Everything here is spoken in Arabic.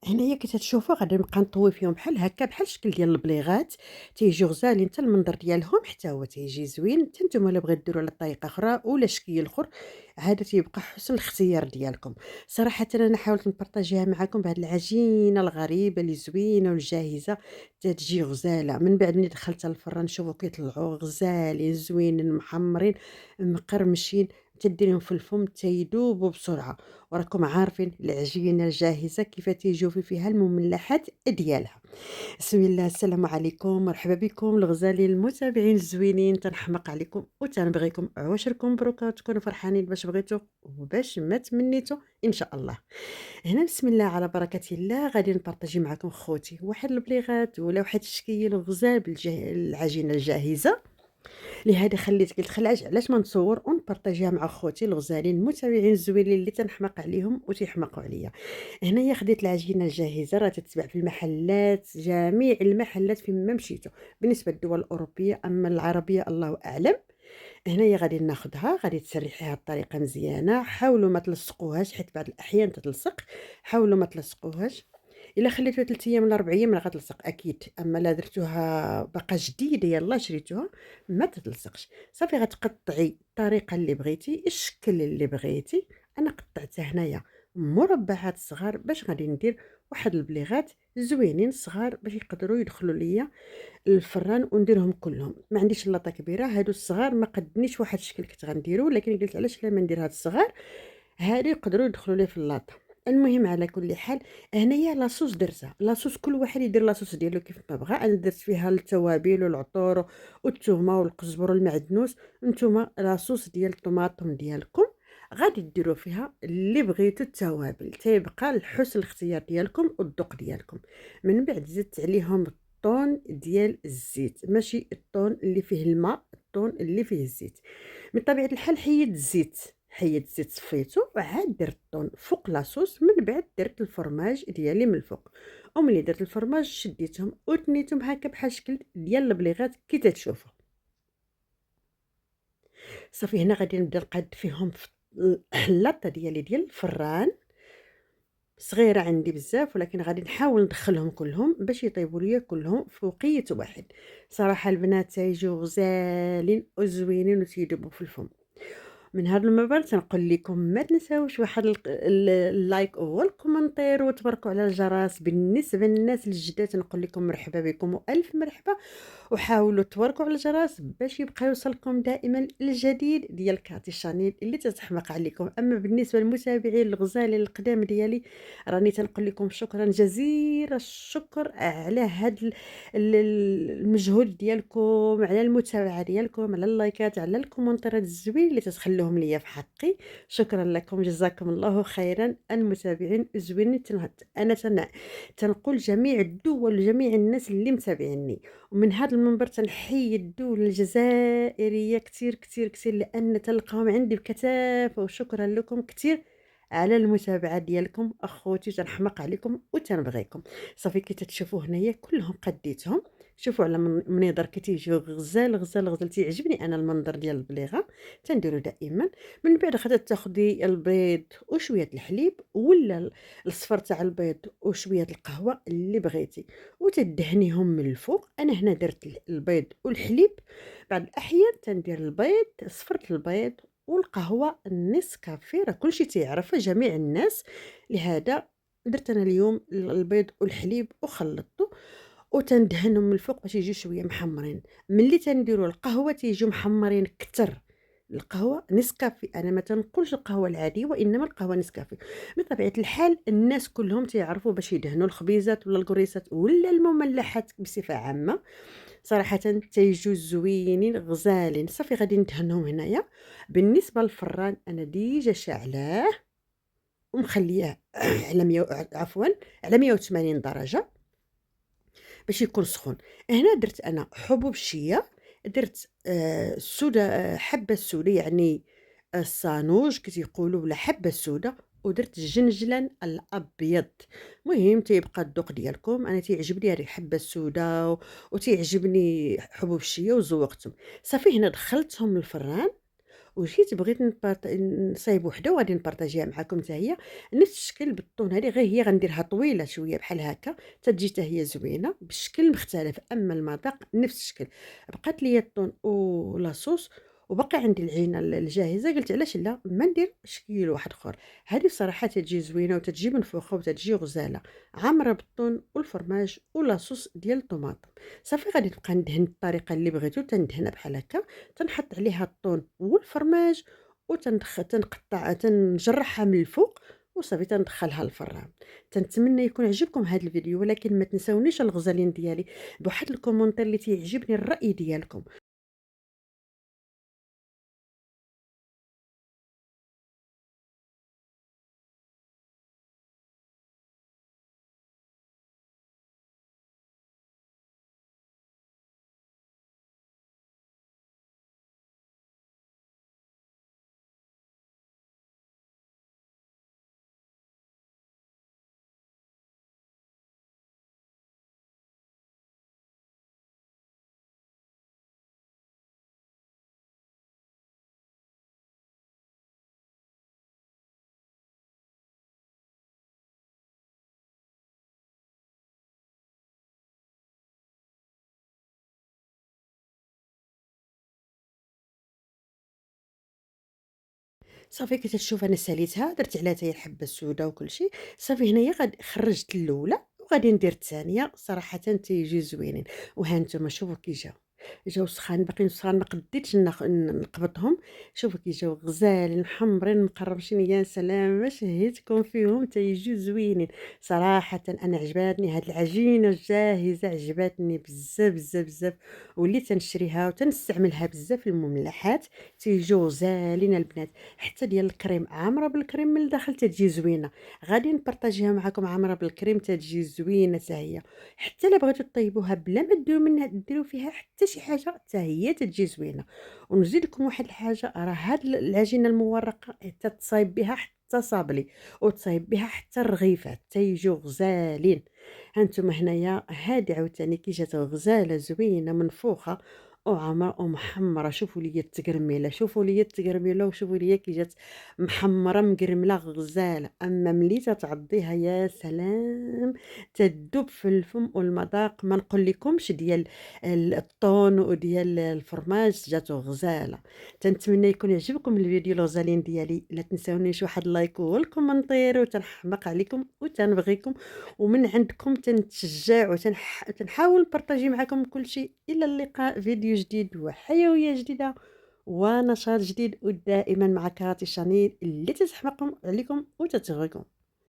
هنايا كي تتشوفوا غادي نبقى نطوي فيهم بحال هكا بحال الشكل ديال البليغات، تيجيو غزالين حتى المنظر ديالهم حتى هو تيجي زوين، حتى نتوما الا بغيتو ديروا على طريقة أخرى ولا شكل آخر، هذا تيبقى حسن الاختيار ديالكم. صراحةً أنا حاولت نبارطاجيها معاكم بهاد العجينة الغريبة اللي زوينة والجاهزة، تتجي غزالة، من بعد ملي دخلتها للفران شوفوا كيطلعوا غزالين زوينين محمرين مقرمشين، تديريهم في الفم تيذوبوا بسرعة. وراكم عارفين العجينة الجاهزة كيف تيجوفي فيها المملحات ديالها. بسم الله، السلام عليكم، مرحبا بكم الغزالين المتابعين الزوينين، تنحماق عليكم وتنبغيكم عواشركم مبروكة وتكونوا فرحانين باش بغيتو وباش ما تمنيتو ان شاء الله. هنا بسم الله على بركة الله غادي نبارطاجي معكم خوتي واحد البليغات ولا واحد الشكل غزال بالعجينة الجاهزة. لهذا خليت قلت علاش ما نصور ونبارطاجيها مع خوتي الغزالين المتابعين الزوينين اللي تنحماق عليهم وتيحماقوا عليا. هنايا خديت العجينه الجاهزه راه تتباع في المحلات، جميع المحلات فين ما مشيتو، بالنسبه للدول الاوروبيه، اما العربيه الله اعلم. هنايا غادي ناخدها، غادي تسرحيها بطريقه مزيانه، حاولوا ما تلصقوهاش حيت بعض الاحيان تتلصق، حاولوا ما تلصقوهاش. الا خليتوها 3 ايام ولا 4 ايام راه غتلصق اكيد، اما لا درتوها باقا جديده يلاه شريتوها ما تتلصقش. صافي غتقطعي الطريقه اللي بغيتي، الشكل اللي بغيتي. انا قطعتها هنايا مربعات صغار باش غادي ندير واحد البليغات زوينين صغار باش يقدروا يدخلوا ليا الفران ونديرهم كلهم. ما عنديش لاطه كبيره، هادو الصغار ما قدنيش واحد الشكل كنت غنديرو، لكن قلت علاش لا ما ندير هاد الصغار، هادو يقدروا يدخلوا لي في اللاطه. المهم على كل حال، هنايا لاصوص درتها، لاصوص كل واحد يدير لاصوص ديالو كيف ما بغى. انا درت فيها التوابل والعطور والثومه والقزبر والمعدنوس. نتوما لاصوص ديال الطماطم ديالكم غادي ديروا فيها اللي بغيتو، التوابل تيبقى الحسن الاختيار ديالكم والذوق ديالكم. من بعد زدت عليهم الطون ديال الزيت، ماشي الطون اللي فيه الماء، الطون اللي فيه الزيت. من طبيعة الحال حيدت الزيت صفيتو وعاد درت الطون فوق لاصوص، من بعد درت الفرماج ديالي من الفوق. وملي درت الفرماج شديتهم وتنيتهم هكا بحال شكل ديال البليغات كي تتشوفوا. صافي هنا غادي نبدا نقاد فيهم في اللاطه ديالي ديال الفران، صغيره عندي بزاف، ولكن غادي نحاول ندخلهم كلهم باش يطيبوا ليا كلهم في وقيت واحد. صراحه البنات تيجيو غزالين وزوينين وتيذوبوا في الفم. من هذا المنبر تنقول لكم ما تنساوش واحد اللايك والكومنتير وتباركوا على الجرس. بالنسبه للناس الجداد تنقول لكم مرحبا بكم والف مرحبا، وحاولوا تباركوا على الجرس باش يبقى يوصلكم دائما الجديد ديال كاتي شانيل اللي تتحمق عليكم. اما بالنسبه للمتابعين الغزالين القدام ديالي، راني تنقول لكم شكرا جزيل الشكر على هذا المجهود ديالكم، على المتابعه ديالكم، على اللايكات، على الكومنتات الزوين اللي تتخلوهم ليا في حقي. شكرا لكم، جزاكم الله خيرا المتابعين الزوينين. انا تنقول جميع الدول وجميع الناس اللي متابعيني. ومن هذا المنبر تنحيي الدول الجزائريه كتير كتير كتير، لان تلقاهم عندي بكثافه، وشكرا لكم كتير على المتابعه ديالكم اخوتي، تنحماق عليكم وتنبغيكم. صافي كي تتشوفوا هنايا كلهم قديتهم، شوفوا على منظر كي تيجيو غزال غزال غزال. تيعجبني انا المنظر ديال البليغه، تنديرو دائما. من بعد غادا تاخدي البيض وشويه الحليب ولا الصفر تاع البيض وشويه القهوه اللي بغيتي، وتدهنيهم من الفوق. انا هنا درت البيض والحليب، بعض الاحيان تندير البيض، صفرت البيض والقهوه النسكافيه، راه كلشي تيعرفها جميع الناس. لهذا درت انا اليوم البيض والحليب وخلطته وتندهنهم من الفوق باش يجيو شويه محمرين. ملي تنديروا القهوه تيجيو محمرين كتر. القهوه نسكافي، انا ما تنقولش القهوه العاديه وانما القهوه نسكافي. بطبيعه الحال الناس كلهم تيعرفوا باش يدهنوا الخبيزات ولا الكريسات ولا المملحات بصفه عامه. صراحه تيجيو زوينين غزالين. صافي غادي ندهنهم هنايا. بالنسبه للفران انا ديجا شاعلاه ومخلياه على 100 عفوا على 180 درجه باش يكون سخون. هنا درت أنا حبوب الشيا، درت السودا، حبة السودا يعني الصانوج كي تيقولوا ولا حبة السودا، ودرت الجنجلان الأبيض. المهم تيبقى الذوق ديالكم. أنا تيعجبني هذه الحبة السودا وتيعجبني حبوب الشيا وزوقتهم. صافي هنا دخلتهم الفران وجيت بغيت نصايب وحده وغادي نبارطاجيها معاكم حتى هي نفس الشكل بالطون هذه، غير هي غنديرها طويله شويه بحال هكا تتجي حتى هي زوينه بشكل مختلف، اما المذاق نفس الشكل. بقات لي الطون ولاصوص وباقي عندي العجينه الجاهزه، قلت علاش لا ما ندير شكل واحد اخر. هذه بصراحه تتجي زوينه وتتجي منفوخه وتتجي غزاله، عامره بالطون والفرماج ولاصوص ديال الطماطم. صافي غادي نبقى ندهن الطريقه اللي بغيتو، تندهنها بحال هكا، تنحط عليها الطون والفرماج تنقطع تنجرحها من الفوق وصافي تندخلها للفران. تنتمنى يكون عجبكم هذا الفيديو، ولكن ما تنساونيش الغزالين ديالي بواحد الكومونتير اللي تيعجبني الرأي ديالكم. صافي كي تشوف أنا ساليتها درت عليها حتى هي الحبة السودا وكل شيء. صافي هنايا خرّجت الأولى وغادي ندير الثانية، صراحةً تيجيو زوينين. وها نتوما شوفوا كي جاو سخان باقيين سخان، ما قديتش نقبضهم. شوفوا كي جاو غزالين محمرين مقرمشين، يا سلام ما شهيتكم فيهم تيجيو زوينين. صراحةً أنا عجباتني هاد العجينة الجاهزة، عجباتني بزاف بزاف بزاف، وليت تنشريها وتنستعملها بزاف في المملحات، تيجيو غزالين البنات. حتى ديال الكريم عامرة بالكريم من الداخل تتجي زوينة، غادي نبارطاجيها معاكم عامرة بالكريم تتجي زوينة حتى هي. حتى إلا بغيتو طيبوها بلا ما ديروا فيها حتى شي حاجة حتى هي تتجي زوينة. ونزيد لكم واحد الحاجة، راه هاد العجينة المورقة تتصايب بها حتى صابلي، وتصايب بها حتى الرغيفات تيجيو غزالين. هانتوما هنايا هادي عاوتاني كي جات غزالة زوينة منفوخة ومحمرة. شوفوا ليا التقرميلة، شوفوا ليا التقرميلة، وشوفوا ليا كي جات محمرة مقرملة غزالة. أما ملي تتعضيها يا سلام، تدوب في الفم والمذاق ما نقولكمش ديال الطون وديال الفرماج جاتو غزالة. تنتمنى يكون يعجبكم الفيديو الغزالين ديالي، لا تنساونيش واحد اللايك والكومنتير، وتنحماق عليكم وتنبغيكم ومن عندكم تنتشجع تنحاول نبارطاجي معاكم كل شيء. إلى اللقاء، فيديو جديد وحيوية جديدة ونشاط جديد، ودائما مع كاتي شانيل اللي تتحمق عليكم وتتغيكم.